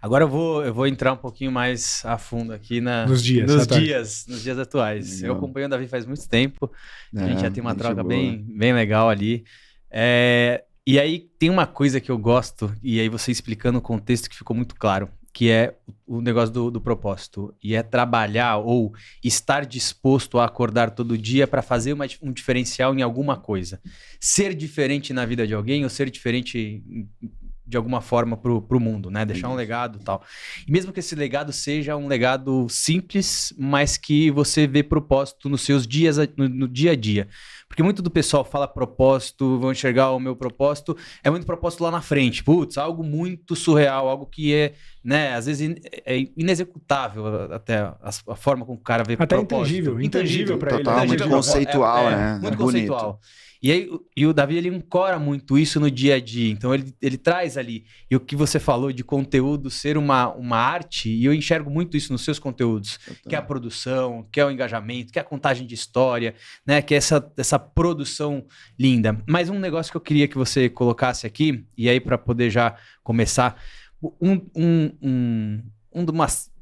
Agora eu vou entrar um pouquinho mais a fundo aqui nos dias atuais. Eu Legal. acompanho o Davi faz muito tempo, a gente já tem uma Gente troca boa. bem legal ali. E aí tem uma coisa que eu gosto, e aí você explicando o contexto que ficou muito claro, que é o negócio do propósito. E é trabalhar ou estar disposto a acordar todo dia para fazer um diferencial em alguma coisa. Ser diferente na vida de alguém ou ser diferente de alguma forma pro mundo, né? Deixar um legado e tal. E mesmo que esse legado seja um legado simples, mas que você vê propósito nos seus dias, no dia a dia. Porque muito do pessoal fala propósito, vão enxergar o meu propósito, é muito propósito lá na frente. Putz, algo muito surreal, algo que é, né, às vezes é inexecutável até a forma como o cara vê Até propósito. intangível para ele. Total, muito conceitual, né? Muito É conceitual. bonito. E aí, o Davi, ele ancora muito isso no dia a dia. Então, ele traz ali. E o que você falou de conteúdo ser uma arte, e eu enxergo muito isso nos seus conteúdos, que é a produção, que é o engajamento, que é a contagem de história, né? Que é essa produção linda. Mas um negócio que eu queria que você colocasse aqui, e aí para poder já começar,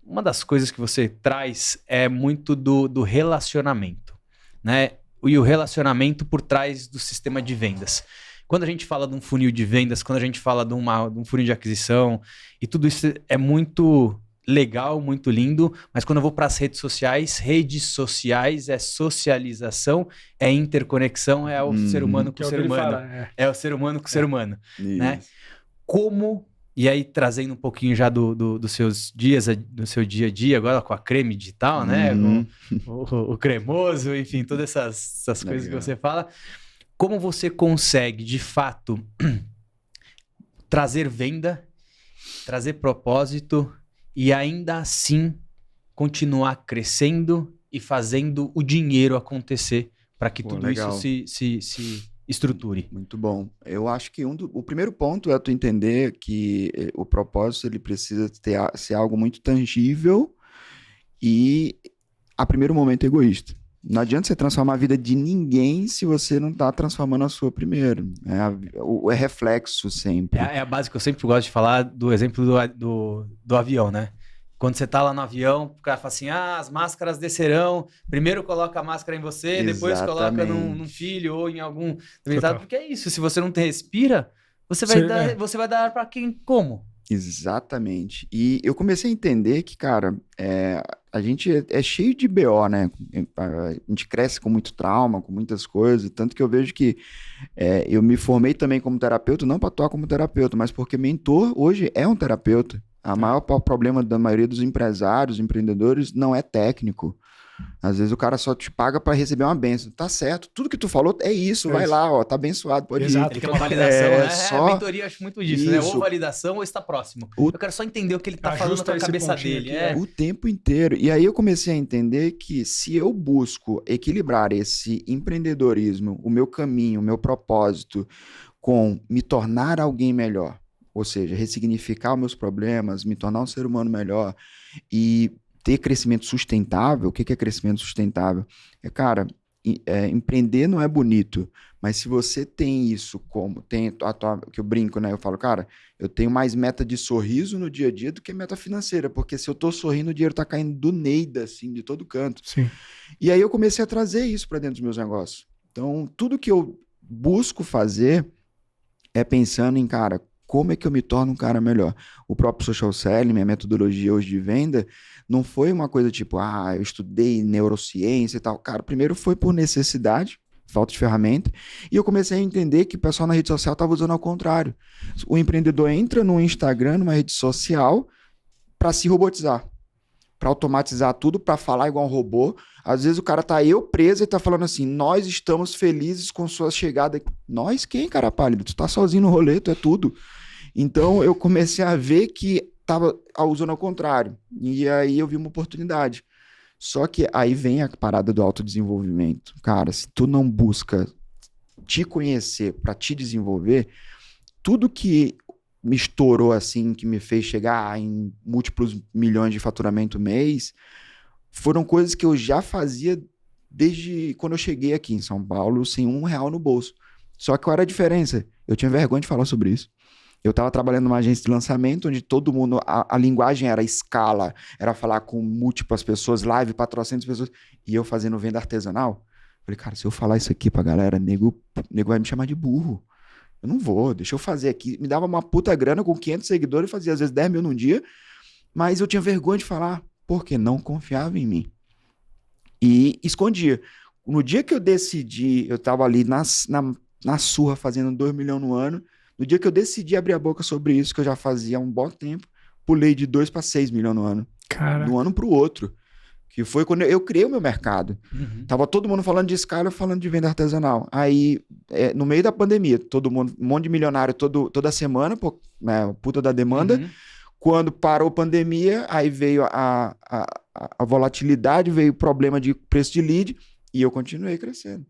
uma das coisas que você traz é muito do relacionamento, né? E o relacionamento por trás do sistema de vendas. Quando a gente fala de um funil de vendas, quando a gente fala de um funil de aquisição, e tudo isso é muito legal, muito lindo, mas quando eu vou para as redes sociais é socialização, é interconexão, é o ser humano com o ser humano. É o ser humano com o ser humano. Né? Como... E aí, trazendo um pouquinho já dos seus dias, do seu dia a dia, agora com a creme digital, né? Com o cremoso, enfim, todas essas coisas que você fala. Como você consegue, de fato, trazer venda, trazer propósito e ainda assim continuar crescendo e fazendo o dinheiro acontecer para que tudo legal. isso se estruture? Muito bom. Eu acho que o primeiro ponto é tu entender que o propósito ele precisa ser algo muito tangível e, a primeiro momento, egoísta. Não adianta você transformar a vida de ninguém se você não está transformando a sua primeiro. É reflexo sempre. É a base que eu sempre gosto de falar do exemplo do avião, né? Quando você tá lá no avião, o cara fala assim, as máscaras descerão, primeiro coloca a máscara em você, depois coloca num filho ou em algum... Porque é isso, se você não respira, você vai dar para quem como? Exatamente. E eu comecei a entender que, cara, a gente é cheio de BO, né? A gente cresce com muito trauma, com muitas coisas, tanto que eu vejo que eu me formei também como terapeuta, não para atuar como terapeuta, mas porque mentor hoje é um terapeuta. O maior problema da maioria dos empresários, empreendedores, não é técnico. Às vezes o cara só te paga para receber uma bênção. Tá certo, tudo que tu falou é isso, vai lá, ó, tá abençoado, pode ir. Ele quer uma validação, né? A mentoria eu acho muito disso, né? Ou validação ou está próximo. Eu quero só entender o que ele tá falando com a cabeça dele. O tempo inteiro. E aí eu comecei a entender que se eu busco equilibrar esse empreendedorismo, o meu caminho, o meu propósito, com me tornar alguém melhor, ou seja, ressignificar os meus problemas, me tornar um ser humano melhor e ter crescimento sustentável. O que é crescimento sustentável? Cara, empreender não é bonito, mas se você tem isso como... que eu brinco, né? Eu falo, cara, eu tenho mais meta de sorriso no dia a dia do que meta financeira, porque se eu tô sorrindo, o dinheiro tá caindo do Neida, assim, de todo canto. Sim. E aí eu comecei a trazer isso para dentro dos meus negócios. Então, tudo que eu busco fazer é pensando em, cara, como é que eu me torno um cara melhor? O próprio social selling, minha metodologia hoje de venda, não foi uma coisa tipo, eu estudei neurociência e tal. Cara, primeiro foi por necessidade, falta de ferramenta, e eu comecei a entender que o pessoal na rede social estava usando ao contrário. O empreendedor entra no Instagram, numa rede social, para se robotizar, para automatizar tudo, para falar igual um robô. Às vezes o cara tá preso e tá falando assim, nós estamos felizes com sua chegada. Nós quem, cara pálido? Tu tá sozinho no rolê, tu é tudo. Então eu comecei a ver que tava usando ao contrário. E aí eu vi uma oportunidade. Só que aí vem a parada do autodesenvolvimento. Cara, se tu não busca te conhecer para te desenvolver, tudo que me estourou assim, que me fez chegar em múltiplos milhões de faturamento mês, foram coisas que eu já fazia desde quando eu cheguei aqui em São Paulo, sem R$1 no bolso. Só que qual era a diferença? Eu tinha vergonha de falar sobre isso. Eu estava trabalhando numa agência de lançamento, onde todo mundo, a linguagem era escala, era falar com múltiplas pessoas, live para 400 pessoas, e eu fazendo venda artesanal. Falei, cara, se eu falar isso aqui pra galera, nego vai me chamar de burro. Eu não vou, deixa eu fazer aqui. Me dava uma puta grana com 500 seguidores, fazia às vezes 10 mil num dia, mas eu tinha vergonha de falar, porque não confiava em mim. E escondia. No dia que eu decidi, eu tava ali na surra fazendo 2 milhões no ano, no dia que eu decidi abrir a boca sobre isso, que eu já fazia há um bom tempo, pulei de 2 para 6 milhões no ano. Cara. De um ano pro outro. Que foi quando eu criei o meu mercado. Tava todo mundo falando de escala, falando de venda artesanal. Aí, no meio da pandemia, todo mundo, um monte de milionário toda semana, pô, né, puta da demanda. Quando parou a pandemia, aí veio a volatilidade, veio o problema de preço de lead, e eu continuei crescendo.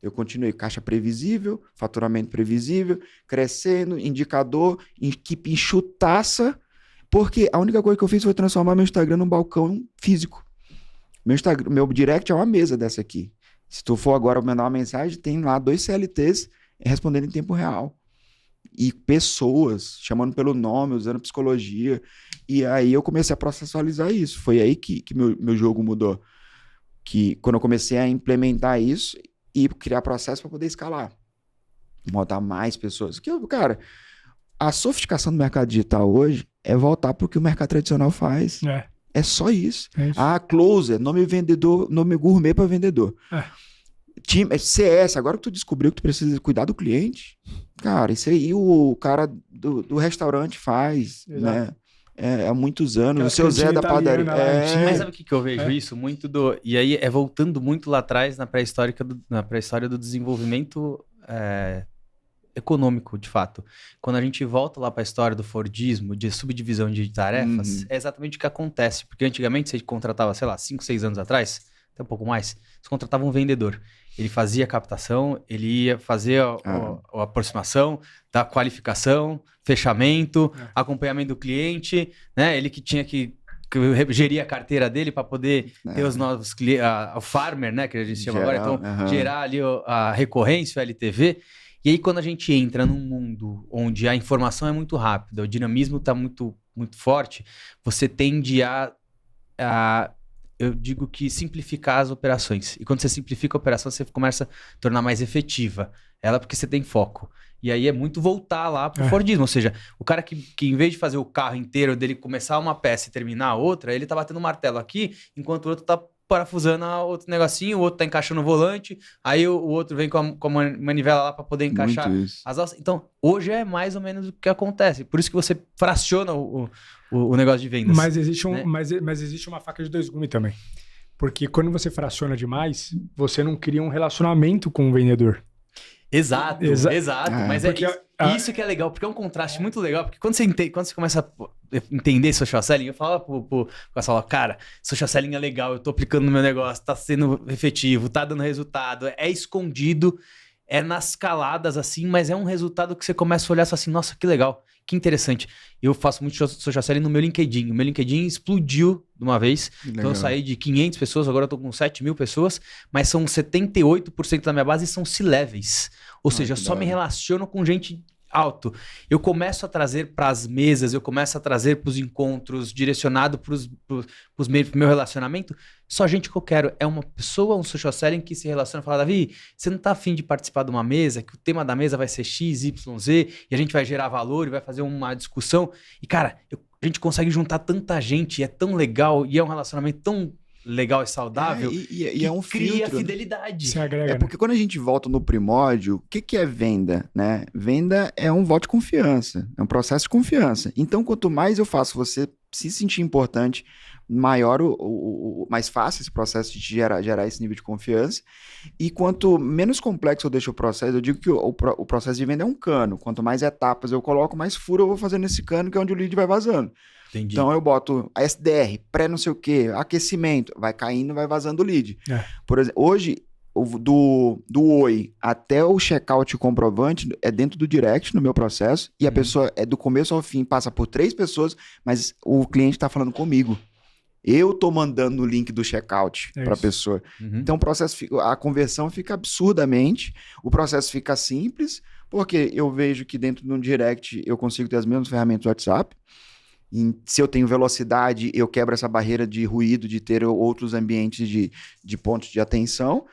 Eu continuei caixa previsível, faturamento previsível, crescendo, indicador, equipe enxutaça, porque a única coisa que eu fiz foi transformar meu Instagram num balcão físico. Meu direct é uma mesa dessa aqui. Se tu for agora mandar uma mensagem, tem lá 2 CLTs respondendo em tempo real. E pessoas chamando pelo nome, usando psicologia. E aí eu comecei a processualizar isso. Foi aí que meu jogo mudou. Que quando eu comecei a implementar isso e criar processo para poder escalar. Botar mais pessoas. Porque, cara, a sofisticação do mercado digital hoje é voltar para o que o mercado tradicional faz. É só isso. Closer, nome vendedor, nome gourmet para vendedor. Time, CS, agora que tu descobriu que tu precisa cuidar do cliente, cara, isso aí o cara do restaurante faz, né? Há muitos anos. O seu Zé da padaria. Mas sabe o que eu vejo isso? Muito do... E aí é voltando muito lá atrás na pré-história do desenvolvimento econômico, de fato. Quando a gente volta lá para a história do Fordismo, de subdivisão de tarefas, é exatamente o que acontece. Porque antigamente você contratava, sei lá, 5, 6 anos atrás, até um pouco mais, você contratava um vendedor. Ele fazia a captação, ele ia fazer a aproximação da qualificação, fechamento, acompanhamento do cliente, né? Ele que tinha que gerir a carteira dele para poder ter os novos clientes, o farmer, né? Que a gente chama agora. Então, gerar ali a recorrência, o LTV. E aí, quando a gente entra num mundo onde a informação é muito rápida, o dinamismo está muito, muito forte, você tende eu digo que simplificar as operações. E quando você simplifica a operação, você começa a tornar mais efetiva ela, porque você tem foco. E aí é muito voltar lá pro Fordismo. Ou seja, o cara que em vez de fazer o carro inteiro, dele começar uma peça e terminar a outra, ele tá batendo um martelo aqui, enquanto o outro tá parafusando outro negocinho, o outro tá encaixando o volante, aí o outro vem com a manivela lá para poder encaixar as alças. Então, hoje é mais ou menos o que acontece. Por isso que você fraciona o negócio de vendas. Mas existe, mas existe uma faca de 2 gumes também. Porque quando você fraciona demais, você não cria um relacionamento com o vendedor. Exato. Mas isso que é legal, porque é um contraste muito legal, porque quando você começa a entender social selling, eu falava pro pessoal, cara, social selling é legal, eu tô aplicando no meu negócio, tá sendo efetivo, tá dando resultado, é escondido, é nas caladas assim, mas é um resultado que você começa a olhar assim, nossa, que legal, que interessante. Eu faço muito social selling no meu LinkedIn. O meu LinkedIn explodiu de uma vez. Legal. Então eu saí de 500 pessoas, agora eu tô com 7 mil pessoas, mas são 78% da minha base são C-levels. Ou seja, eu só me relaciono com gente alto. Eu começo a trazer para as mesas, eu começo a trazer para os encontros, direcionado para o meu relacionamento, só gente que eu quero. É uma pessoa, um social selling que se relaciona e fala, Davi, você não tá afim de participar de uma mesa, que o tema da mesa vai ser X, Y, Z, e a gente vai gerar valor e vai fazer uma discussão. E, cara, a gente consegue juntar tanta gente, e é tão legal, e é um relacionamento tão legal e saudável, e é um cria filtro, fidelidade. Se agrega, porque quando a gente volta no primórdio, o que é venda, né? Venda é um voto de confiança, é um processo de confiança. Então, quanto mais eu faço você se sentir importante, maior mais fácil esse processo de gerar esse nível de confiança. E quanto menos complexo eu deixo o processo, eu digo que o processo de venda é um cano. Quanto mais etapas eu coloco, mais furo eu vou fazer nesse cano, que é onde o lead vai vazando. Entendi. Então eu boto a SDR, pré não sei o quê, aquecimento, vai caindo, vai vazando o lead. Por exemplo, hoje, do Oi até o checkout e o comprovante é dentro do direct no meu processo, e a pessoa é do começo ao fim, passa por 3 pessoas, mas o cliente está falando comigo. Eu tô mandando o link do checkout para a pessoa. Então o processo, a conversão fica absurdamente, o processo fica simples, Porque eu vejo que dentro de um direct eu consigo ter as mesmas ferramentas do WhatsApp. Se eu tenho velocidade, eu quebro essa barreira de ruído, de ter outros ambientes de pontos de atenção.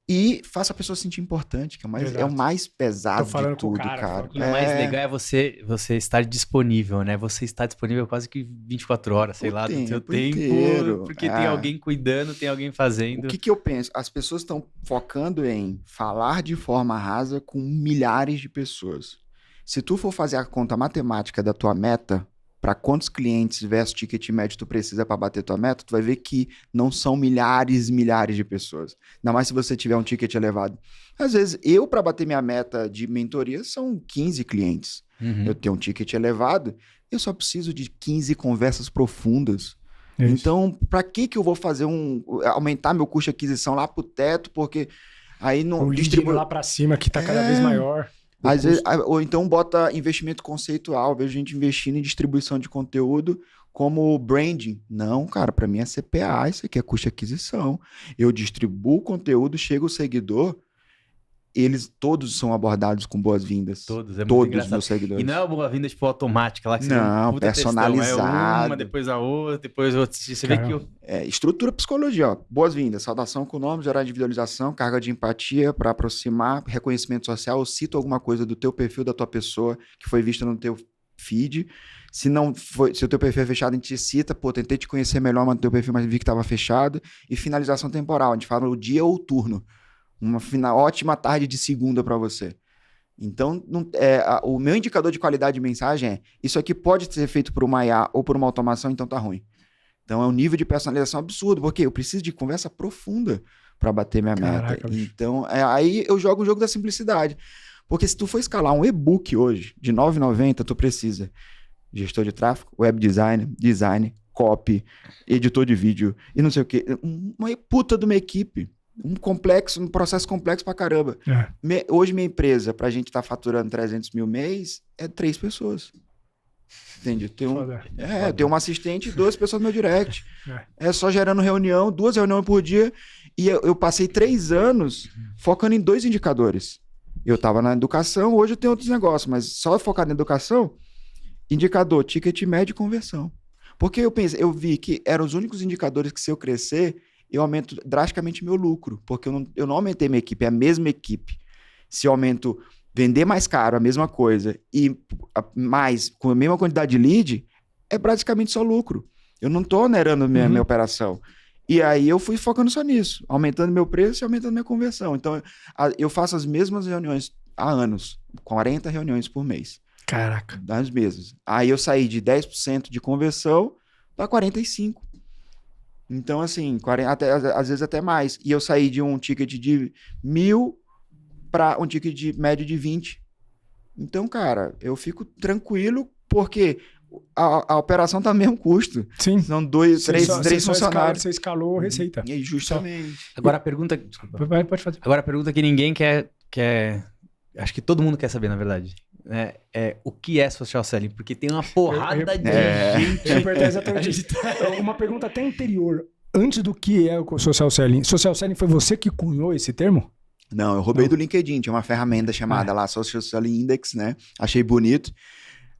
E faço a pessoa se sentir importante, que é o mais pesado de tudo, cara. O mais legal é você estar disponível, né? Você está disponível quase que 24 horas, sei lá, do seu tempo. Inteiro. Porque tem alguém cuidando, tem alguém fazendo. O que eu penso? As pessoas estão focando em falar de forma rasa com milhares de pessoas. Se tu for fazer a conta matemática da tua meta, para quantos clientes versus ticket médio tu precisa para bater tua meta, tu vai ver que não são milhares de pessoas. Ainda mais se você tiver um ticket elevado. Às vezes, para bater minha meta de mentoria, são 15 clientes. Eu tenho um ticket elevado, eu só preciso de 15 conversas profundas. Isso. Então, para que eu vou fazer aumentar meu custo de aquisição lá pro teto, porque aí não distribui lá para cima, que tá cada vez maior. Às vezes, ou então bota investimento conceitual, vejo gente investindo em distribuição de conteúdo como branding. Não, cara, para mim é CPA, isso aqui é custo de aquisição. Eu distribuo o conteúdo, chega o seguidor, eles todos são abordados com boas-vindas. Todos, é muito todos engraçado. Meus seguidores. E não é uma boa-vinda tipo automática lá que você não, personalizado. É uma, depois a outra, depois outra. Você vê que estrutura psicologia, ó. Boas-vindas, saudação com o nome, gerar individualização, carga de empatia para aproximar, reconhecimento social. Eu cito alguma coisa do teu perfil, da tua pessoa que foi vista no teu feed. Se o teu perfil é fechado, a gente te cita, tentei te conhecer melhor no teu perfil, mas vi que estava fechado. E finalização temporal, a gente fala o dia ou o turno. Uma ótima tarde de segunda para você. Então, o meu indicador de qualidade de mensagem é: isso aqui pode ser feito por uma IA ou por uma automação, então tá ruim. Então, é um nível de personalização absurdo, porque eu preciso de conversa profunda para bater minha meta. Então, aí eu jogo o jogo da simplicidade. Porque se tu for escalar um e-book hoje, de R$ 9,90, tu precisa gestor de tráfego, web design, copy, editor de vídeo e não sei o quê. Uma puta de uma equipe. Um processo complexo pra caramba. Hoje minha empresa, pra gente estar faturando 300 mil mês, é 3 pessoas. Entende? Eu tenho um assistente e 2 pessoas no meu direct. É só gerando reunião, 2 reuniões por dia. E eu passei 3 anos focando em 2 indicadores. Eu tava na educação, hoje eu tenho outros negócios, mas só focado na educação, indicador, ticket médio e conversão. Porque eu vi que eram os únicos indicadores que se eu crescer, eu aumento drasticamente meu lucro, porque eu não aumentei minha equipe, é a mesma equipe. Se eu aumento vender mais caro, a mesma coisa, e mais com a mesma quantidade de lead, é praticamente só lucro. Eu não estou onerando minha operação. E aí eu fui focando só nisso, aumentando meu preço e aumentando minha conversão. Então, eu faço as mesmas reuniões há anos, 40 reuniões por mês. Caraca. Das mesmas. Aí eu saí de 10% de conversão para 45%. Então, assim, às vezes até mais. E eu saí de um ticket de 1.000 para um ticket de médio de 20. Então, cara, eu fico tranquilo porque a operação tá no mesmo custo. Sim. São 3 funcionários. Você escalou a receita. E justamente. Agora a pergunta... Desculpa. Pode fazer. Agora a pergunta que ninguém quer... Acho que todo mundo quer saber, na verdade. É o que é social selling? Porque tem uma porrada de gente. Eu ia exatamente uma pergunta até anterior. Antes do que é o social selling. Social selling foi você que cunhou esse termo? Não, eu roubei do LinkedIn. Tinha uma ferramenta chamada lá Social Selling Index, né? Achei bonito.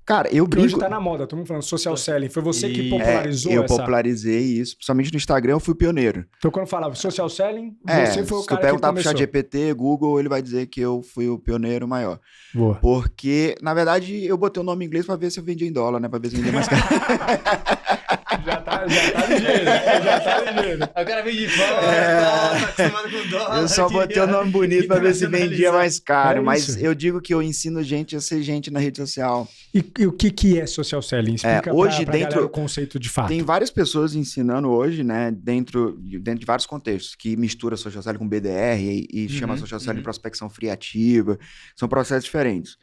Cara, eu brinco... Hoje tá na moda, todo mundo falando social selling. Foi você que popularizou eu popularizei isso. Principalmente no Instagram, eu fui pioneiro. Então, quando falava social selling, você foi o cara que começou. Se tu perguntar pro ChatGPT, Google, ele vai dizer que eu fui o pioneiro maior. Boa. Porque, na verdade, eu botei o nome em inglês pra ver se eu vendia em dólar, né? Pra ver se vendia mais caro. Já tá ligeiro. O cara vem de fora, tá acostumado com dólar. Eu só botei o nome bonito pra ver se vendia mais caro. Mas eu digo que eu ensino gente a ser gente na rede social. E o que é social selling? Explica hoje, pra galera o conceito de fato. Tem várias pessoas ensinando hoje, né, dentro de vários contextos, que mistura social selling com BDR e chama social selling de prospecção friativa. São processos diferentes.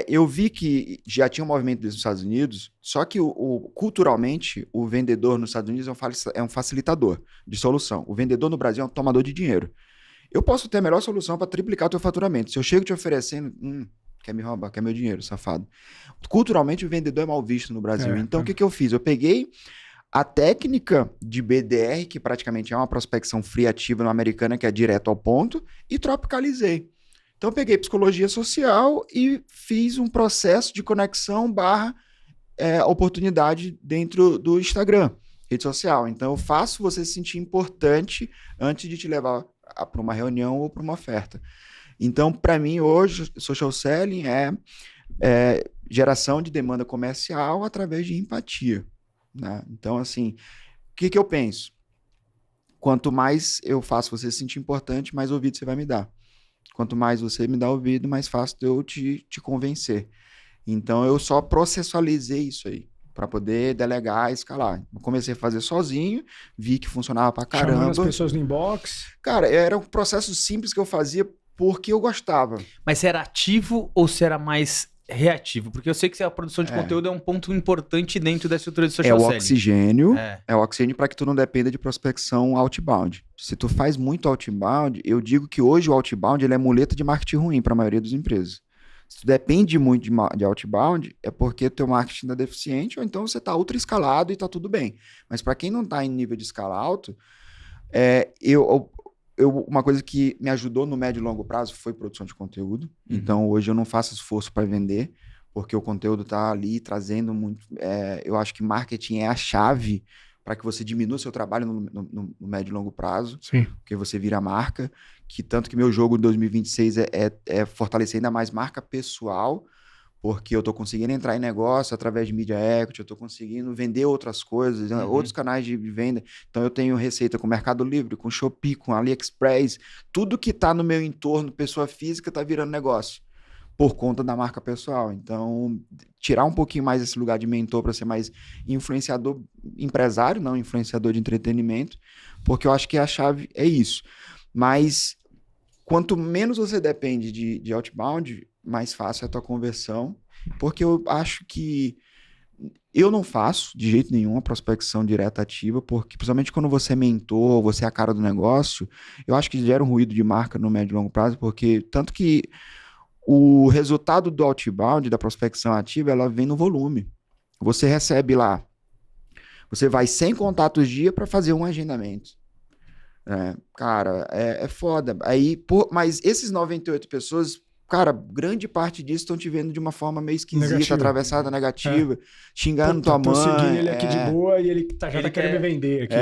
Eu vi que já tinha um movimento nos Estados Unidos, só que culturalmente o vendedor nos Estados Unidos é um facilitador de solução. O vendedor no Brasil é um tomador de dinheiro. Eu posso ter a melhor solução para triplicar o teu faturamento. Se eu chego te oferecendo... quer me roubar, quer meu dinheiro, safado. Culturalmente, o vendedor é mal visto no Brasil. Então, o que eu fiz? Eu peguei a técnica de BDR, que praticamente é uma prospecção friativa no americana, que é direto ao ponto, e tropicalizei. Então eu peguei psicologia social e fiz um processo de conexão barra oportunidade dentro do Instagram, rede social. Então eu faço você se sentir importante antes de te levar para uma reunião ou para uma oferta. Então, para mim, hoje, social selling é geração de demanda comercial através de empatia, né? Então, assim, o que eu penso? Quanto mais eu faço você se sentir importante, mais ouvido você vai me dar. Quanto mais você me dá ouvido, mais fácil de eu te convencer. Então, eu só processualizei isso aí, para poder delegar e escalar. Eu comecei a fazer sozinho, vi que funcionava pra caramba. Chamando as pessoas no inbox. Cara, era um processo simples que eu fazia porque eu gostava. Mas você era ativo ou você era mais reativo? Porque eu sei que a produção de conteúdo é um ponto importante dentro da estrutura de social selling. É o oxigênio para que tu não dependa de prospecção outbound. Se tu faz muito outbound, eu digo que hoje o outbound ele é muleta de marketing ruim para a maioria das empresas. Se tu depende muito de outbound, é porque o teu marketing está deficiente ou então você está ultra escalado e está tudo bem. Mas para quem não está em nível de escala alto, uma coisa que me ajudou no médio e longo prazo foi produção de conteúdo. Então, hoje eu não faço esforço para vender, porque o conteúdo está ali trazendo muito... eu acho que marketing é a chave para que você diminua seu trabalho no médio e longo prazo. Sim. Porque você vira marca. Tanto que meu jogo em 2026 é fortalecer ainda mais marca pessoal, porque eu estou conseguindo entrar em negócio através de Media Equity, eu estou conseguindo vender outras coisas, outros canais de venda. Então, eu tenho receita com Mercado Livre, com Shopee, com AliExpress. Tudo que está no meu entorno, pessoa física, está virando negócio, por conta da marca pessoal. Então, tirar um pouquinho mais esse lugar de mentor para ser mais influenciador, empresário, não influenciador de entretenimento, porque eu acho que a chave é isso. Mas, quanto menos você depende de outbound, mais fácil é a tua conversão, porque eu acho que eu não faço de jeito nenhum a prospecção direta ativa, porque principalmente quando você é mentor, você é a cara do negócio, eu acho que gera um ruído de marca no médio e longo prazo, porque tanto que o resultado do outbound, da prospecção ativa, ela vem no volume. Você recebe lá, você vai 100 contatos dia para fazer um agendamento. Cara, é foda. Mas esses 98 pessoas, cara, grande parte disso estão te vendo de uma forma meio esquisita, negativa. Atravessada, negativa, xingando tua mãe. Tô seguindo ele aqui de boa e ele já tá querendo me vender aqui.